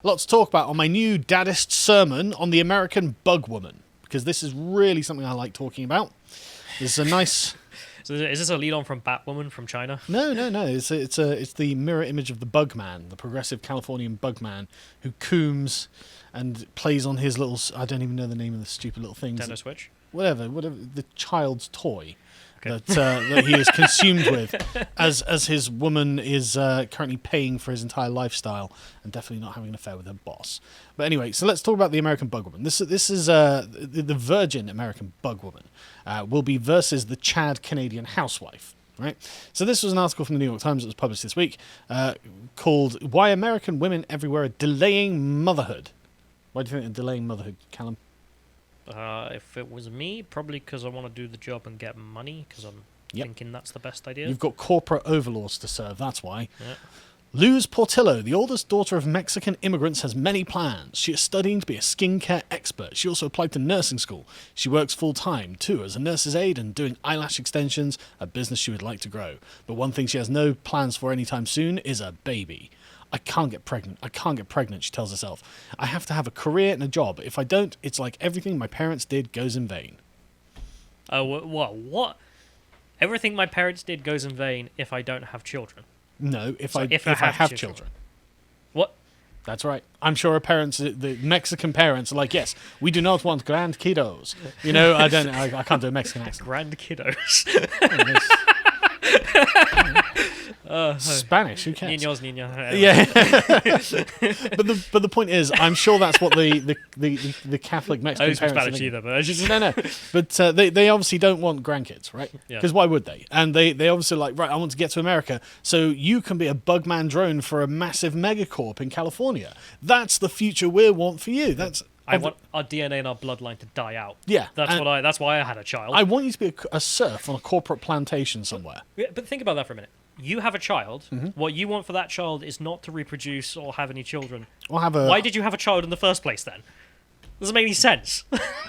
A lot to talk about on my new Daddist sermon on the American Bugwoman, because this is really something I like talking about. This is a nice... So is this a lead-on from Batwoman from China? No. It's the mirror image of the Bugman, the progressive Californian Bugman, who cooms and plays on his little... I don't even know the name of the stupid little things. Nintendo Switch? Whatever, the child's toy. Okay. That he is consumed with, as his woman is currently paying for his entire lifestyle and definitely not having an affair with her boss. But anyway, so let's talk about the American Bugwoman. This is the virgin American Bugwoman will be versus the Chad Canadian Housewife. Right. So this was an article from the New York Times that was published this week called "Why American Women Everywhere Are Delaying Motherhood." Why do you think they're delaying motherhood, Callum? If it was me, probably because I want to do the job and get money, because I'm thinking that's the best idea. You've got corporate overlords to serve, that's why. Yeah. Luz Portillo, the oldest daughter of Mexican immigrants, has many plans. She is studying to be a skincare expert. She also applied to nursing school. She works full-time, too, as a nurse's aide and doing eyelash extensions, a business she would like to grow. But one thing she has no plans for anytime soon is a baby. I can't get pregnant, she tells herself. I have to have a career and a job. If I don't, it's like everything my parents did goes in vain. Oh, what? Everything my parents did goes in vain if I don't have children? No, if I have children. What? That's right. I'm sure her parents, the Mexican parents, are like, yes, we do not want grand kiddos. You know, I can't do a Mexican accent. Grand kiddos. Spanish, who cares? Niños, niña. Yeah. but the point is, I'm sure that's what the Catholic Mexican I don't speak parents Spanish either, but I just... No. But they obviously don't want grandkids, right? Yeah. Because why would they? And they obviously like, right, I want to get to America, so you can be a Bugman drone for a massive megacorp in California. That's the future we want for you. I want our DNA and our bloodline to die out. Yeah. That's why I had a child. I want you to be a serf on a corporate plantation somewhere. But think about that for a minute. You have a child. Mm-hmm. What you want for that child is not to reproduce or have any children. Why did you have a child in the first place then? Doesn't make any sense.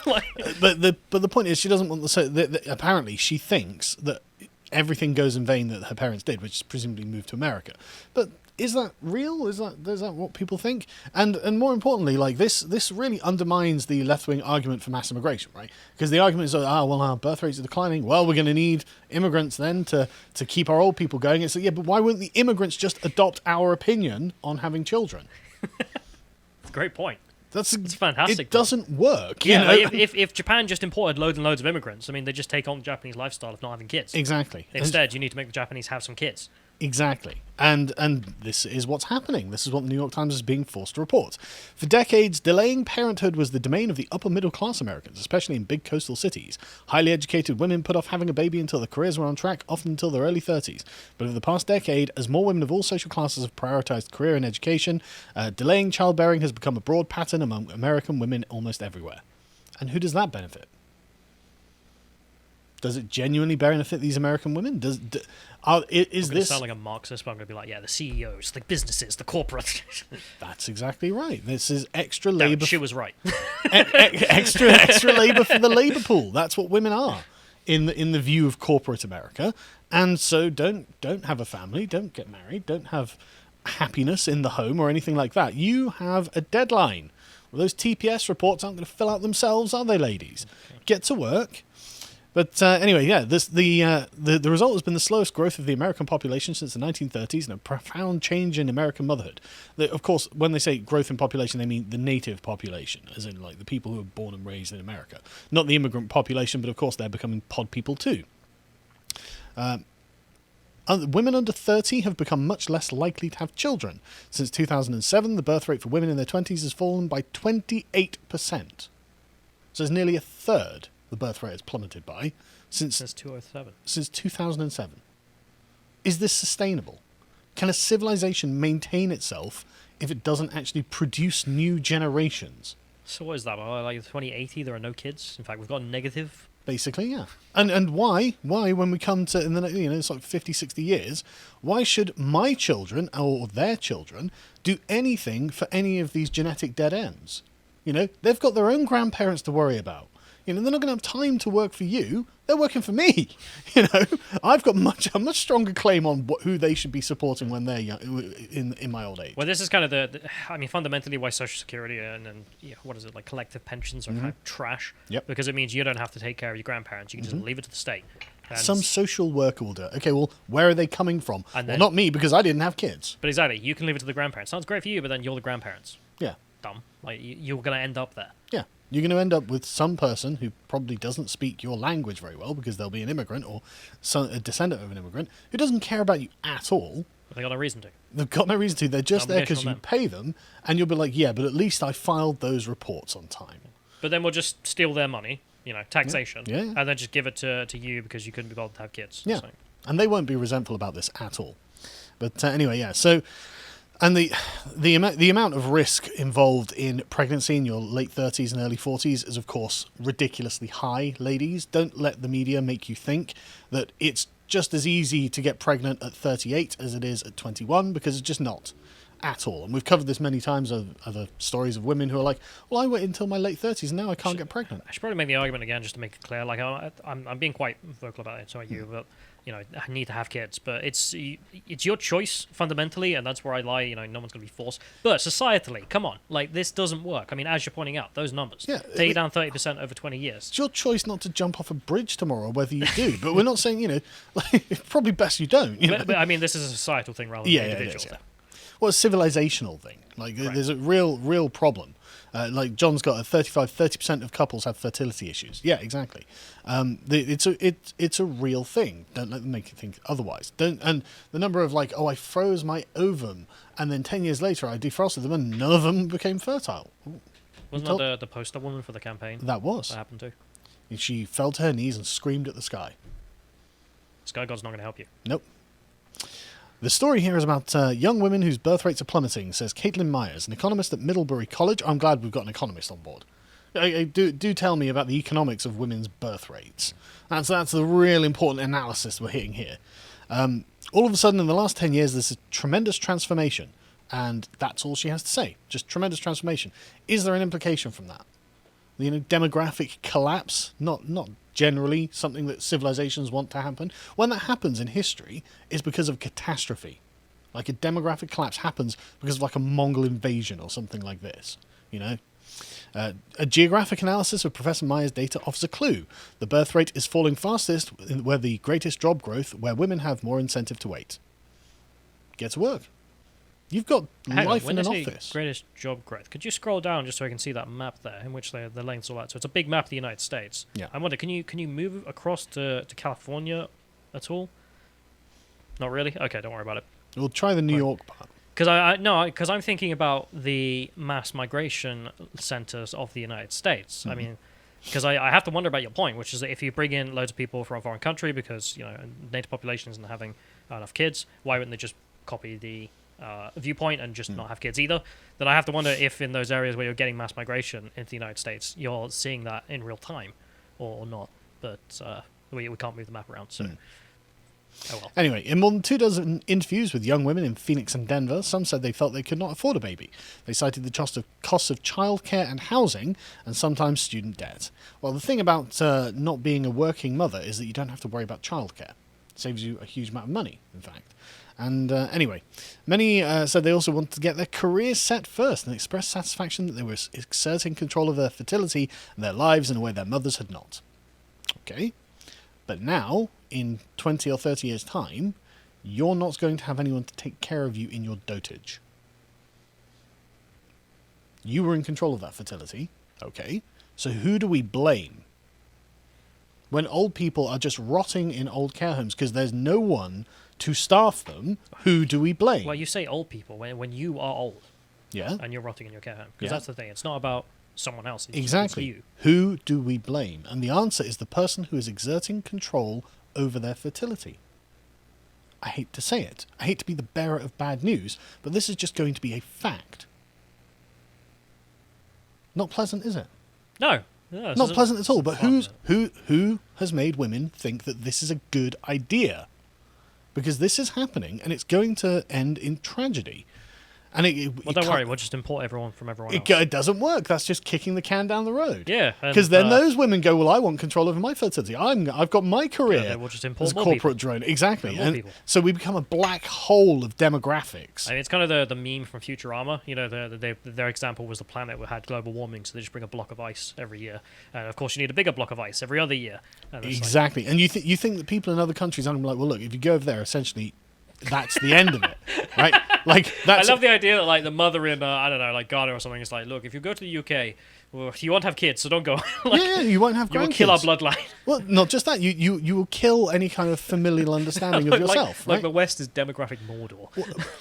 But the point is, she doesn't want apparently she thinks that everything goes in vain that her parents did, which is presumably moved to America. But is that real? Is that what people think? And more importantly, like this really undermines the left-wing argument for mass immigration, right? Because the argument is, well, our birth rates are declining. Well, we're going to need immigrants then to keep our old people going. It's like, yeah, but why wouldn't the immigrants just adopt our opinion on having children? That's a great point. That's fantastic. It doesn't work. Yeah, you know? if Japan just imported loads and loads of immigrants, I mean, they just take on the Japanese lifestyle of not having kids. Exactly. Instead, you need to make the Japanese have some kids. Exactly. And this is what's happening. This is what the New York Times is being forced to report. For decades, delaying parenthood was the domain of the upper middle class Americans, especially in big coastal cities. Highly educated women put off having a baby until their careers were on track, often until their early 30s. But over the past decade, as more women of all social classes have prioritized career and education, delaying childbearing has become a broad pattern among American women almost everywhere. And who does that benefit? Does it genuinely benefit these American women? Is this sound like a Marxist? But I'm going to be like, yeah, the CEOs, the businesses, the corporate. That's exactly right. This is extra labor. No, she was right. extra labor for the labor pool. That's what women are in the view of corporate America. And so don't have a family, don't get married, don't have happiness in the home or anything like that. You have a deadline. Well, those TPS reports aren't going to fill out themselves, are they, ladies? Okay. Get to work. But anyway, yeah, the result has been the slowest growth of the American population since the 1930s and a profound change in American motherhood. Of course, when they say growth in population, they mean the native population, as in like the people who were born and raised in America. Not the immigrant population, but of course they're becoming pod people too. Women under 30 have become much less likely to have children. Since 2007, the birth rate for women in their 20s has fallen by 28%. So it's nearly a third the birth rate has plummeted by since 2007. Since 2007. Is this sustainable? Can a civilization maintain itself if it doesn't actually produce new generations? So what is that? Like 2080, there are no kids. In fact, we've got a negative. Basically, yeah. And why when we come to, in the it's like 50, 60 years, why should my children or their children do anything for any of these genetic dead ends? They've got their own grandparents to worry about. they're not going to have time to work for you. They're working for me. I've got a much stronger claim on who they should be supporting when they're young, in my old age. Well, this is kind of fundamentally why Social Security and what is it, like collective pensions are kind of trash. Yep. Because it means you don't have to take care of your grandparents. You can just leave it to the state. And some social worker will do it. Okay, well, where are they coming from? Well, not me, because I didn't have kids. But exactly, you can leave it to the grandparents. Sounds great for you, but then you're the grandparents. Yeah. Dumb. Like, you're going to end up there. Yeah. You're going to end up with some person who probably doesn't speak your language very well because they'll be an immigrant or a descendant of an immigrant who doesn't care about you at all. But they got no reason to. They've got no reason to. They're just there because you pay them, and you'll be like, yeah, but at least I filed those reports on time. But then we'll just steal their money, taxation, yeah. and then just give it to you because you couldn't be bothered to have kids. Yeah, so. And they won't be resentful about this at all. But anyway, yeah, so... And the amount of risk involved in pregnancy in your late 30s and early 40s is, of course, ridiculously high, ladies. Don't let the media make you think that it's just as easy to get pregnant at 38 as it is at 21, because it's just not at all. And we've covered this many times of other stories of women who are like, well, I waited until my late 30s and now I can't get pregnant. I should probably make the argument again just to make it clear. Like, I'm being quite vocal about it, so are you, but... I need to have kids, but it's your choice fundamentally, and that's where I lie. No one's going to be forced. But societally, come on, like, this doesn't work. I mean, as you're pointing out, those numbers, take down 30% over 20 years. It's your choice not to jump off a bridge tomorrow, whether you do. But we're not saying, like, it's probably best you don't. But I mean, this is a societal thing rather than an individual thing. Well, it's a civilizational thing. Like, there's a real problem. Like John's got 30% of couples have fertility issues. Yeah, exactly. It's a real thing. Don't let them make you think otherwise. And the number of like, I froze my ovum and then 10 years later I defrosted them and none of them became fertile. Wasn't that the poster woman for the campaign? That was. That happened too. She fell to her knees and screamed at the sky. Sky God's not going to help you. Nope. The story here is about young women whose birth rates are plummeting, says Caitlin Myers, an economist at Middlebury College. I'm glad we've got an economist on board. Do tell me about the economics of women's birth rates. That's the real important analysis we're hitting here. All of a sudden, in the last 10 years, there's a tremendous transformation, and that's all she has to say. Just tremendous transformation. Is there an implication from that? Demographic collapse? Not generally something that civilizations want to happen. When that happens in history, it's because of catastrophe. Like a demographic collapse happens because of like a Mongol invasion or something like this. A geographic analysis of Professor Myers' data offers a clue. The birth rate is falling fastest where the greatest job growth, where women have more incentive to wait. Get to work. You've got life in an office. Greatest job growth. Could you scroll down just so I can see that map there, in which the lengths all that? So it's a big map of the United States. Yeah. I wonder, can you move across to California at all? Not really. Okay, don't worry about it. We'll try the New York part. Because I'm thinking about the mass migration centers of the United States. Mm-hmm. I mean, because I have to wonder about your point, which is that if you bring in loads of people from a foreign country because native population isn't having enough kids, why wouldn't they just copy the viewpoint and just not have kids either? Then I have to wonder if in those areas where you're getting mass migration into the United States, you're seeing that in real time or not. But we can't move the map around, so oh well. Anyway, in more than 24 interviews with young women in Phoenix and Denver, some said they felt they could not afford a baby. They cited the costs of childcare and housing and sometimes student debt. Well, the thing about not being a working mother is that you don't have to worry about childcare. It saves you a huge amount of money, in fact. And anyway, many said they also wanted to get their careers set first and express satisfaction that they were exerting control of their fertility and their lives in a way their mothers had not. Okay, but now, in 20 or 30 years' time, you're not going to have anyone to take care of you in your dotage. You were in control of that fertility, okay, so who do we blame? When old people are just rotting in old care homes because there's no one to staff them, who do we blame? Well, you say old people when you are old. Yeah. And you're rotting in your care home. Because that's the thing. It's not about someone else. Exactly. It's you. Who do we blame? And the answer is the person who is exerting control over their fertility. I hate to say it. I hate to be the bearer of bad news, but this is just going to be a fact. Not pleasant, is it? No. Not pleasant at all. But who has made women think that this is a good idea? Because this is happening, and it's going to end in tragedy. And Well, don't worry, we'll just import everyone from everyone else. it doesn't work. That's just kicking the can down the road. Yeah. Because then those women go, well, I want control over my fertility. I've got my career then we'll just import as a more corporate people. drone. Exactly. More And people. so we become a black hole of demographics. I mean, it's kind of the meme from Futurama. You know, their example was the planet that had global warming, so they just bring a block of ice every year. And of course, you need a bigger block of ice every other year. And it's Exactly. And you think that people in other countries aren't like, well, look, if you go over there, essentially, that's the end of it, right? Like that's. I love the idea that like the mother in I don't know, like Ghana or something is like, look, if you go to the UK, well, you won't have kids, so don't go. Like, yeah, you won't have grandkids. you will kill our bloodline. Well, not just that. You will kill any kind of familial understanding of yourself, like right? the West is demographic Mordor.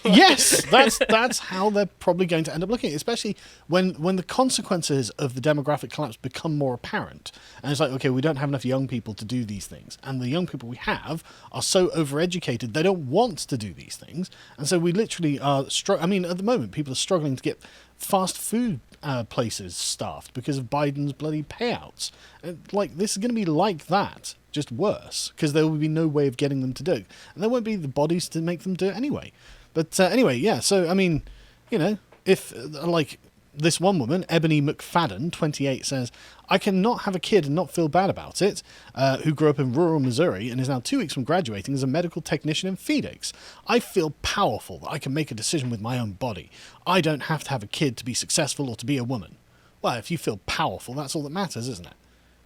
Yes, that's how they're probably going to end up looking at it, especially when the consequences of the demographic collapse become more apparent. And it's like, okay, we don't have enough young people to do these things. And the young people we have are so overeducated, they don't want to do these things. And so we literally are I mean, at the moment, people are struggling to get fast food places staffed because of Biden's bloody payouts. Like, this is going to be like that, just worse, because there will be no way of getting them to do it. And there won't be the bodies to make them do it anyway. But anyway, yeah, so, I mean, you know, if, like, this one woman, Ebony McFadden, 28, says, I cannot have a kid and not feel bad about it, who grew up in rural Missouri and is now 2 weeks from graduating as a medical technician in Phoenix. I feel powerful that I can make a decision with my own body. I don't have to have a kid to be successful or to be a woman. Well, if you feel powerful, that's all that matters, isn't it?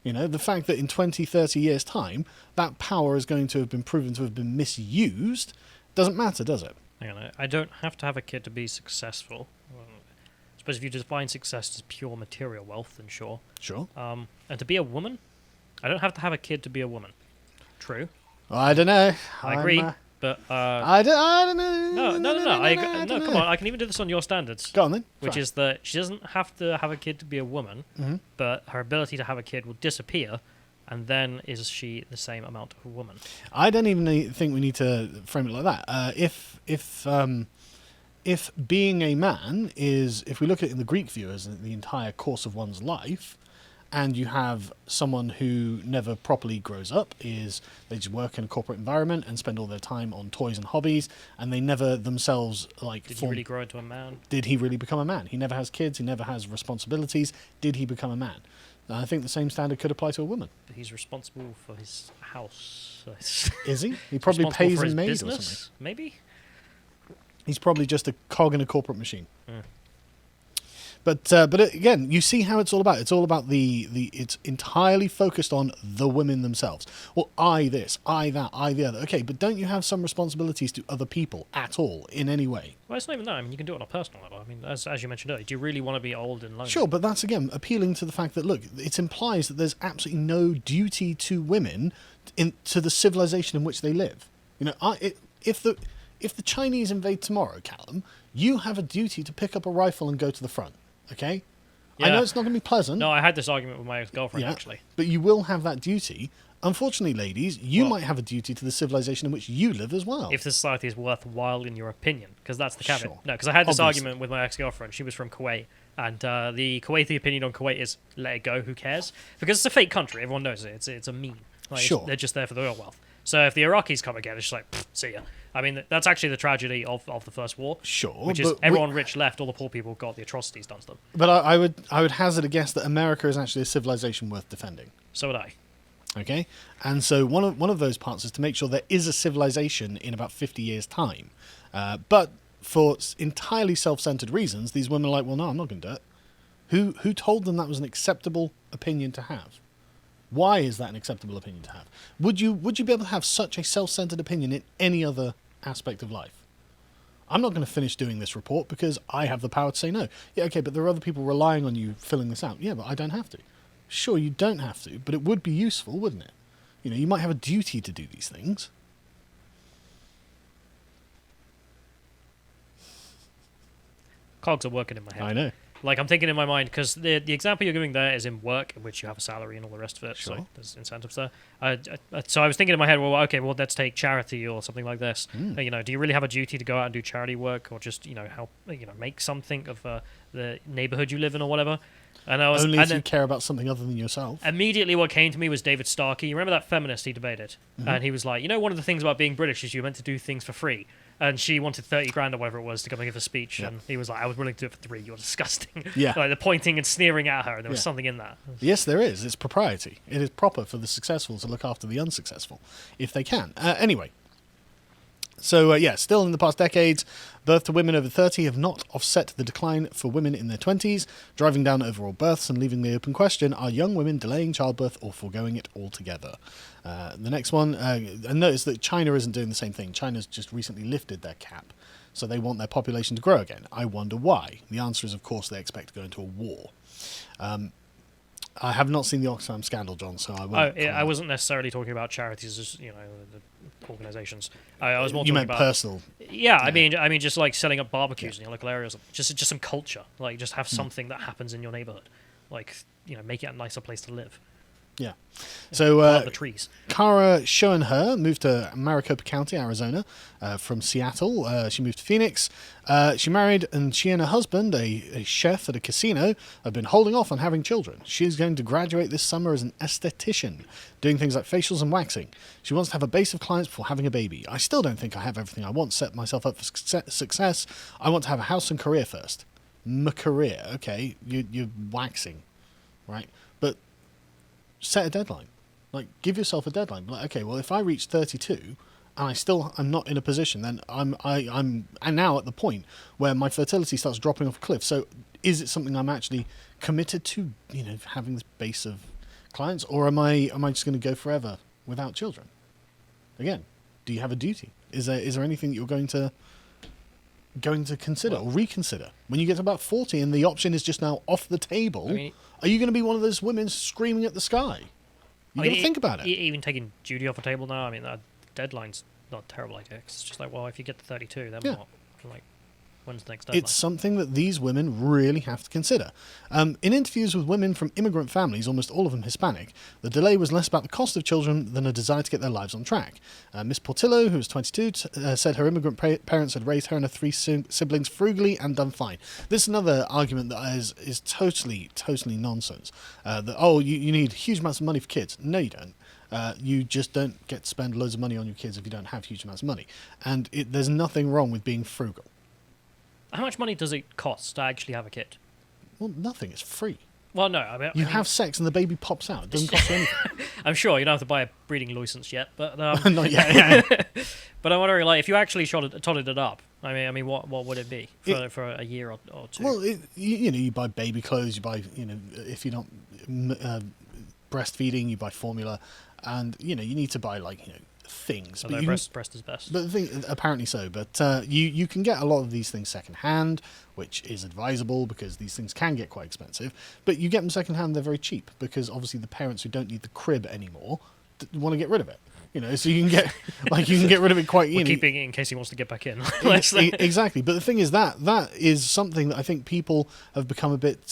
You know, the fact that in 20, 30 years' time, that power is going to have been proven to have been misused doesn't matter, does it? Hang on, I don't have to have a kid to be successful. I suppose if you define success as pure material wealth, then sure. Sure. And to be a woman, I don't have to have a kid to be a woman. True. I don't know. I agree, but I don't know. No. No, come on. I can even do this on your standards. Go on then. Which is that she doesn't have to have a kid to be a woman, but her ability to have a kid will disappear, and then is she the same amount of a woman? I don't even think we need to frame it like that. If being a man is, if we look at it in the Greek view as the entire course of one's life, and you have someone who never properly grows up, they just work in a corporate environment and spend all their time on toys and hobbies, and they never themselves Did he really grow into a man? Did he really become a man? He never has kids, he never has responsibilities. Did he become a man? I think the same standard could apply to a woman. He's responsible for his house. Is he? He probably pays a maid business, or something. Maybe? He's probably just a cog in a corporate machine. Mm. But again, you see how it's all about. It's all about it's entirely focused on the women themselves. Well, I this, I that, I the other. Okay, but don't you have some responsibilities to other people at all in any way? Well, it's not even that. I mean, you can do it on a personal level. I mean, as you mentioned earlier, do you really want to be old and lonely? Sure, but that's again appealing to the fact that, look, it implies that there's absolutely no duty to women to the civilization in which they live. You know, if the Chinese invade tomorrow, Callum, you have a duty to pick up a rifle and go to the front. Okay? Yeah. I know it's not going to be pleasant. No, I had this argument with my ex-girlfriend, actually. But you will have that duty. Unfortunately, ladies, you might have a duty to the civilization in which you live as well. If the society is worthwhile in your opinion, because that's the caveat. Sure. No, because I had this Obviously. argument with my ex-girlfriend. She was from Kuwait, and the Kuwaiti opinion on Kuwait is let it go, who cares? Because it's a fake country, everyone knows it. It's a meme. Like, Sure. They're just there for the oil wealth. So if the Iraqis come again, it's just like, see ya. I mean, that's actually the tragedy of the First War. Sure, Which is everyone rich left, all the poor people got the atrocities done to them. But I would hazard a guess that America is actually a civilization worth defending. So would I. Okay? And so one of those parts is to make sure there is a civilization in about 50 years' time. But for entirely self-centered reasons, these women are like, well, no, I'm not going to do it. Who told them that was an acceptable opinion to have? Why is that an acceptable opinion to have? Would you be able to have such a self-centered opinion in any other aspect of life? I'm not going to finish doing this report because I have the power to say no. Yeah, okay, but there are other people relying on you filling this out. Yeah, but I don't have to. Sure, you don't have to, but it would be useful, wouldn't it? You know, you might have a duty to do these things. Cogs are working in my head. I know. Like, I'm thinking in my mind, because the example you're giving there is in work, in which you have a salary and all the rest of it, Sure. so there's incentives there. So I was thinking in my head, well, okay, well, let's take charity or something like this. You know, do you really have a duty to go out and do charity work, or just, you know, help, you know, make something of the neighborhood you live in or whatever? And I was, Only and if you then care about something other than yourself. immediately what came to me was David Starkey. You remember that feminist he debated? And he was like, you know, one of the things about being British is you're meant to do things for free. and she wanted 30 grand or whatever it was to come and give a speech, and he was like, I was willing to do it for 3. You're disgusting. Yeah. Like, they're pointing and sneering at her, and there was something in that. Yes, there is. It's propriety. It is proper for the successful to look after the unsuccessful, if they can. Anyway. So, still in the past decades, birth to women over 30 have not offset the decline for women in their 20s, driving down overall births and leaving the open question, are young women delaying childbirth or foregoing it altogether? The next one, and notice that China isn't doing the same thing. China's just recently lifted their cap, so they want their population to grow again. I wonder why. The answer is, of course, they expect to go into a war. I have not seen the Oxfam scandal, John, so I won't. I wasn't necessarily talking about charities, as the organisations. I was more you talking meant about personal. Yeah, I mean, just like setting up barbecues in your local areas, just some culture. Like, just have something that happens in your neighbourhood. Like, make it a nicer place to live. Yeah. So the trees. Kara Schoenherr moved to Maricopa County, Arizona, from Seattle. She moved to Phoenix. She married, and she and her husband, a chef at a casino, have been holding off on having children. She is going to graduate this summer as an esthetician, doing things like facials and waxing. She wants to have a base of clients before having a baby. I still don't think I have everything I want, set myself up for success. I want to have a house and career first. My career, okay, you're waxing, right? But set a deadline. Like, give yourself a deadline. Like, okay, well, if I reach 32 and I'm not in a position, then I'm now at the point where my fertility starts dropping off a cliff. So is it something I'm actually committed to, having this base of clients, or am I just going to go forever without children? Again, do you have a duty? Is there anything that you're going to consider or reconsider when you get to about 40 and the option is just now off the table? Are you going to be one of those women screaming at the sky? You got to think about it. Even taking duty off the table now, that deadline's not terrible. Like, it's just like, well, if you get to 32, then what? Like, when's the next deadline? It's something that these women really have to consider. In interviews with women from immigrant families, almost all of them Hispanic, the delay was less about the cost of children than a desire to get their lives on track. Miss Portillo, who was 22, said her immigrant parents had raised her and her 3 siblings frugally and done fine. This is another argument that is totally nonsense. You need huge amounts of money for kids. No, you don't. You just don't get to spend loads of money on your kids if you don't have huge amounts of money. And there's nothing wrong with being frugal. How much money does it cost to actually have a kid? Well, nothing. It's free. Well, no. You have sex and the baby pops out. It doesn't cost you anything. I'm sure you don't have to buy a breeding license yet, but not yet. Yeah. But I'm wondering, like, if you actually totted it up, what would it be for a year or two? Well, you buy baby clothes. You buy, if you're not breastfeeding, you buy formula, and you need to buy things. Although breast is best. But the thing, apparently so. But you can get a lot of these things secondhand, which is advisable because these things can get quite expensive. But you get them secondhand; they're very cheap because obviously the parents who don't need the crib anymore want to get rid of it. So you can get rid of it quite easily. Keeping it in case he wants to get back in. Exactly. But the thing is that is something that I think people have become a bit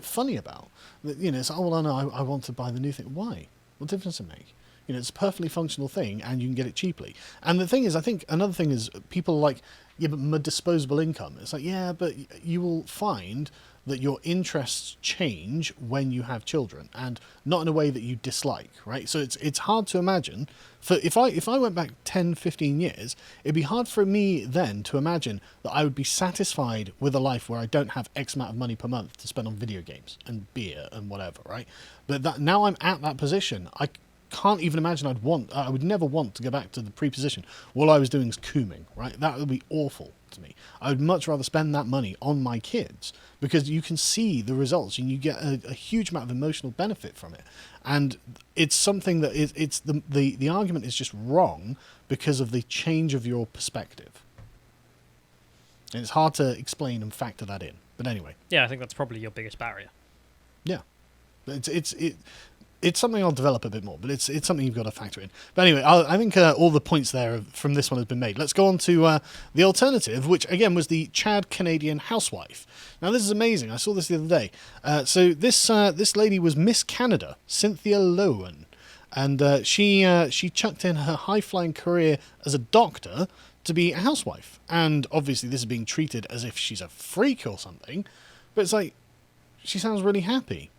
funny about. It's I want to buy the new thing. Why? What difference does it make? It's a perfectly functional thing, and you can get it cheaply. And the thing is, I think another thing is people are like, yeah, but my disposable income. It's like, yeah, but you will find that your interests change when you have children, and not in a way that you dislike, right? So it's hard to imagine. If I went back 10, 15 years, it'd be hard for me then to imagine that I would be satisfied with a life where I don't have X amount of money per month to spend on video games and beer and whatever, right? But now I'm at that position. I can't even imagine I would never want to go back to the pre-position. All I was doing is cooming, right? That would be awful to me. I would much rather spend that money on my kids because you can see the results and you get a huge amount of emotional benefit from it. And it's something that it's the argument is just wrong because of the change of your perspective. And it's hard to explain and factor that in. But anyway. Yeah, I think that's probably your biggest barrier. Yeah. It's something I'll develop a bit more, but it's something you've got to factor in. But anyway, I think all the points there from this one has been made. Let's go on to the alternative, which again was the Chad Canadian housewife. Now this is amazing. I saw this the other day. So this lady was Miss Canada, Cynthia Lowen, and she chucked in her high-flying career as a doctor to be a housewife. And obviously this is being treated as if she's a freak or something, but it's like she sounds really happy.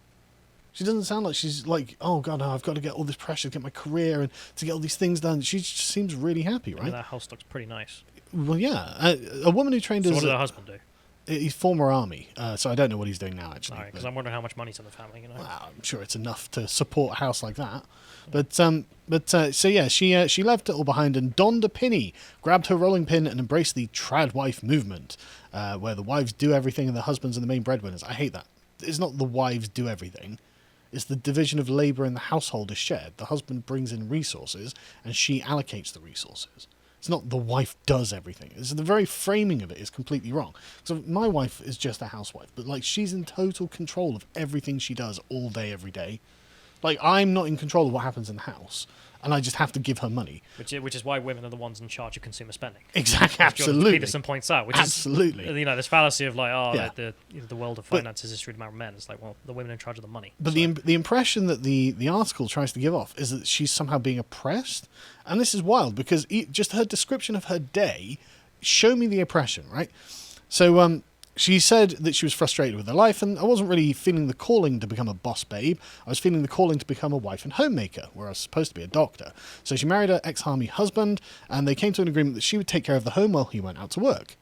She doesn't sound like she's like, oh God, no, I've got to get all this pressure to get my career and to get all these things done. She just seems really happy, right? That house looks pretty nice. Well, yeah, a woman who trained So as what did her husband do? he's former army, so I don't know what he's doing now actually. Because I'm wondering how much money's in the family. Well, I'm sure it's enough to support a house like that. But so yeah, she left it all behind and donned a pinny, grabbed her rolling pin, and embraced the trad wife movement, where the wives do everything and the husbands are the main breadwinners. I hate that. It's not the wives do everything. It's the division of labour in the household is shared. The husband brings in resources and she allocates the resources. It's not the wife does everything. It's the very framing of it is completely wrong. So my wife is just a housewife, but like she's in total control of everything she does all day, every day. Like I'm not in control of what happens in the house, and I just have to give her money. Which is why women are the ones in charge of consumer spending. Exactly, As Jordan absolutely. Peterson points out, which Absolutely. is this fallacy of like, Yeah. the world of finances is treated by men. It's like, well, the women are in charge of the money. But the impression that the article tries to give off is that she's somehow being oppressed, and this is wild because just her description of her day show me the oppression, right? So she said that she was frustrated with her life, and I wasn't really feeling the calling to become a boss babe. I was feeling the calling to become a wife and homemaker, where I was supposed to be a doctor. So she married her ex-army husband, and they came to an agreement that she would take care of the home while he went out to work.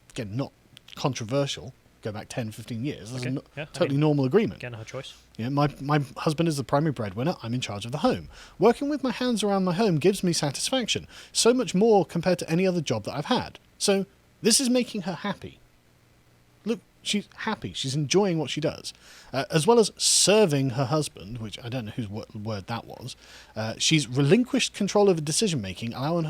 Again, not controversial. Go back 10, 15 years. That's a totally normal agreement. Again, her choice. Yeah, my husband is the primary breadwinner. I'm in charge of the home. Working with my hands around my home gives me satisfaction, so much more compared to any other job that I've had. So this is making her happy. Look, she's happy. She's enjoying what she does. As well as serving her husband, which I don't know whose word that was. She's relinquished control over decision-making, allowing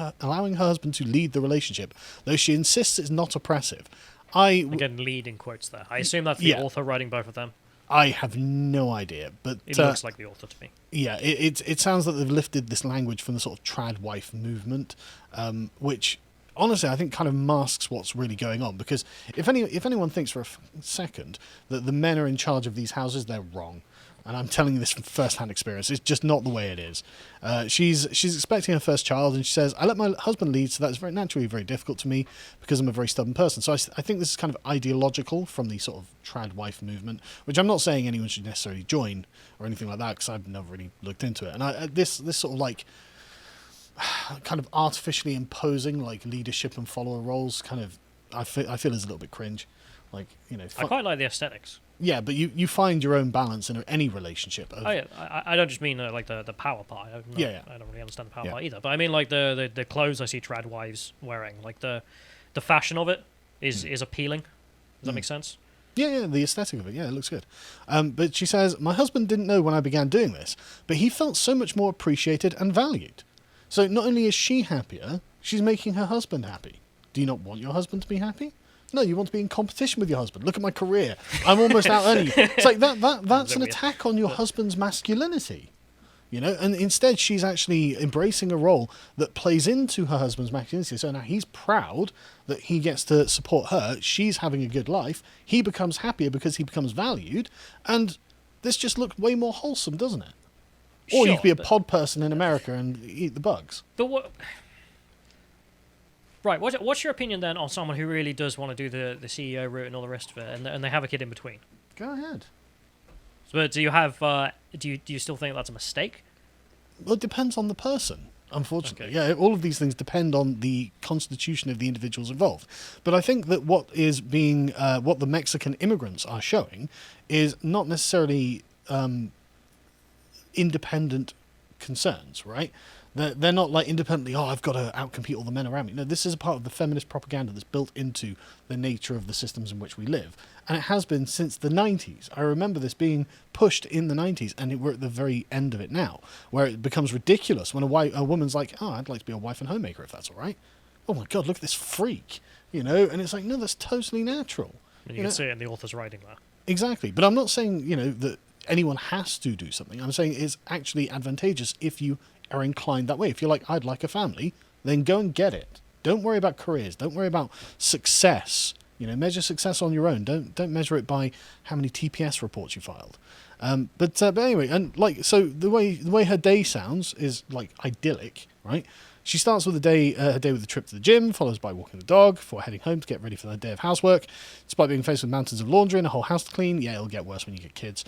her husband to lead the relationship, though she insists it's not oppressive. Again, lead in quotes there. I assume that's the author writing both of them. I have no idea, but it looks like the author to me. Yeah, it sounds like they've lifted this language from the sort of trad wife movement, which honestly I think kind of masks what's really going on. Because if anyone thinks for a second that the men are in charge of these houses, they're wrong. And I'm telling you this from first-hand experience. It's just not the way it is. She's expecting her first child, and she says, I let my husband lead, so that's very naturally very difficult to me because I'm a very stubborn person. So I think this is kind of ideological from the sort of trad wife movement, which I'm not saying anyone should necessarily join or anything like that, because I've never really looked into it. And this sort of like kind of artificially imposing like leadership and follower roles kind of I feel is a little bit cringe. Like, I quite like the aesthetics. Yeah, but you find your own balance in any relationship. I don't just mean like the power part. I don't really understand the power part either. But I mean like the clothes I see trad wives wearing, like the fashion of it is appealing. Does that make sense? Yeah, the aesthetic of it. Yeah, it looks good. But she says, my husband didn't know when I began doing this, but he felt so much more appreciated and valued. So not only is she happier, she's making her husband happy. Do you not want your husband to be happy? No, you want to be in competition with your husband. Look at my career. I'm almost out earning you. It's like that's an attack on your husband's masculinity. And instead she's actually embracing a role that plays into her husband's masculinity. So now he's proud that he gets to support her. She's having a good life. He becomes happier because he becomes valued. And this just looks way more wholesome, doesn't it? Or you could be a pod person in America and eat the bugs. Right, what's your opinion then on someone who really does want to do the CEO route and all the rest of it, and they have a kid in between? Go ahead. But do you still think that's a mistake? Well, it depends on the person, unfortunately. Okay. Yeah, all of these things depend on the constitution of the individuals involved. But I think that what the Mexican immigrants are showing is not necessarily independent concerns, right? They're not like independently, I've got to outcompete all the men around me. No, this is a part of the feminist propaganda that's built into the nature of the systems in which we live. And it has been since the 90s. I remember this being pushed in the 90s, and we're at the very end of it now, where it becomes ridiculous when a woman's like, I'd like to be a wife and homemaker if that's all right. Oh my God, look at this freak, And it's like, no, that's totally natural. And you can see it in the author's writing there. Exactly. But I'm not saying, that anyone has to do something. I'm saying it's actually advantageous if you are inclined that way. If you're like, I'd like a family, then go and get it. Don't worry about careers. Don't worry about success. Measure success on your own. Don't measure it by how many TPS reports you filed. But anyway, and so the way her day sounds is like idyllic, right? She starts with her day with a trip to the gym, follows by walking the dog, before heading home to get ready for the day of housework. Despite being faced with mountains of laundry and a whole house to clean, yeah, it'll get worse when you get kids.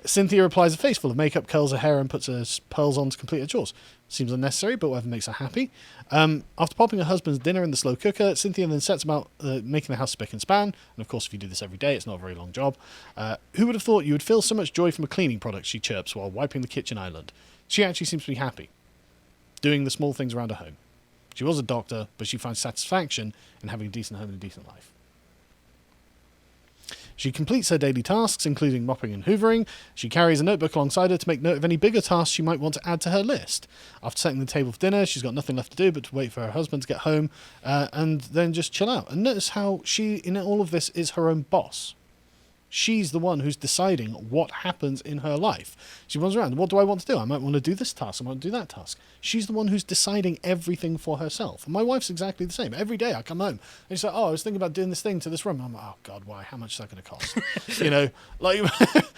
Cynthia applies a face full of makeup, curls her hair, and puts her pearls on to complete her chores. Seems unnecessary, but whatever makes her happy. After popping her husband's dinner in the slow cooker, Cynthia then sets about making the house spick and span. And of course, if you do this every day, it's not a very long job. Who would have thought you would feel so much joy from a cleaning product, she chirps while wiping the kitchen island. She actually seems to be happy, doing the small things around her home. She was a doctor, but she finds satisfaction in having a decent home and a decent life. She completes her daily tasks, including mopping and hoovering. She carries a notebook alongside her to make note of any bigger tasks she might want to add to her list. After setting the table for dinner, she's got nothing left to do but to wait for her husband to get home and then just chill out. And notice how she, in all of this, is her own boss. She's the one who's deciding what happens in her life. She runs around, what do I want to do? I might want to do this task, I might do that task. She's the one who's deciding everything for herself. And my wife's exactly the same. Every day I come home and she's like, I was thinking about doing this thing to this room. And I'm like, oh God, why? How much is that going to cost? Like...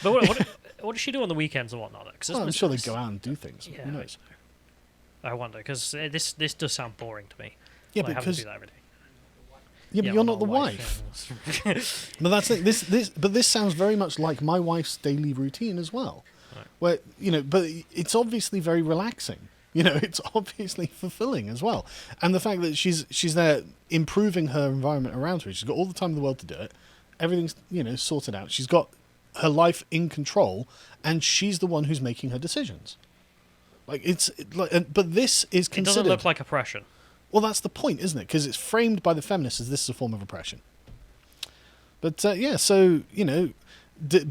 But what does she do on the weekends and whatnot? Well, I'm sure they go out and do things. Yeah, Who knows? I wonder, because this does sound boring to me. Yeah, like, because... having to do that every day. Yeah, but you're not the wife. But that's it. This sounds very much like my wife's daily routine as well. Right. Where but it's obviously very relaxing. It's obviously fulfilling as well. And the fact that she's there improving her environment around her. She's got all the time in the world to do it. Everything's sorted out. She's got her life in control, and she's the one who's making her decisions. But this is considered. It doesn't look like oppression. Well, that's the point, isn't it? Because it's framed by the feminists as this is a form of oppression. But,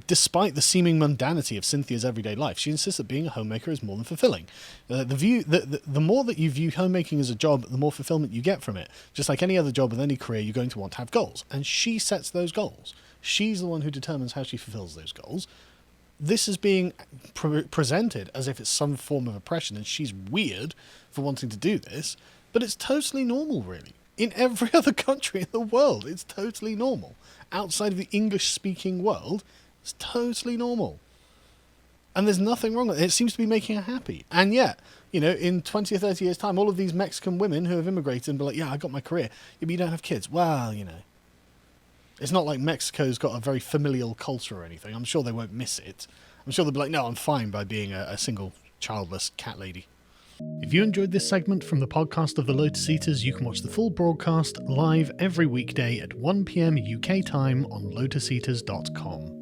despite the seeming mundanity of Cynthia's everyday life, she insists that being a homemaker is more than fulfilling. The more that you view homemaking as a job, the more fulfillment you get from it. Just like any other job with any career, you're going to want to have goals. And she sets those goals. She's the one who determines how she fulfills those goals. This is being presented as if it's some form of oppression, and she's weird for wanting to do this. But it's totally normal, really. In every other country in the world, it's totally normal. Outside of the English-speaking world, it's totally normal. And there's nothing wrong with it. It seems to be making her happy. And yet, in 20 or 30 years' time, all of these Mexican women who have immigrated and be like, yeah, I got my career. Yeah, but you don't have kids. Well, It's not like Mexico's got a very familial culture or anything. I'm sure they won't miss it. I'm sure they'll be like, no, I'm fine by being a single, childless cat lady. If you enjoyed this segment from the podcast of the Lotus Eaters, you can watch the full broadcast live every weekday at 1 PM UK time on lotuseaters.com.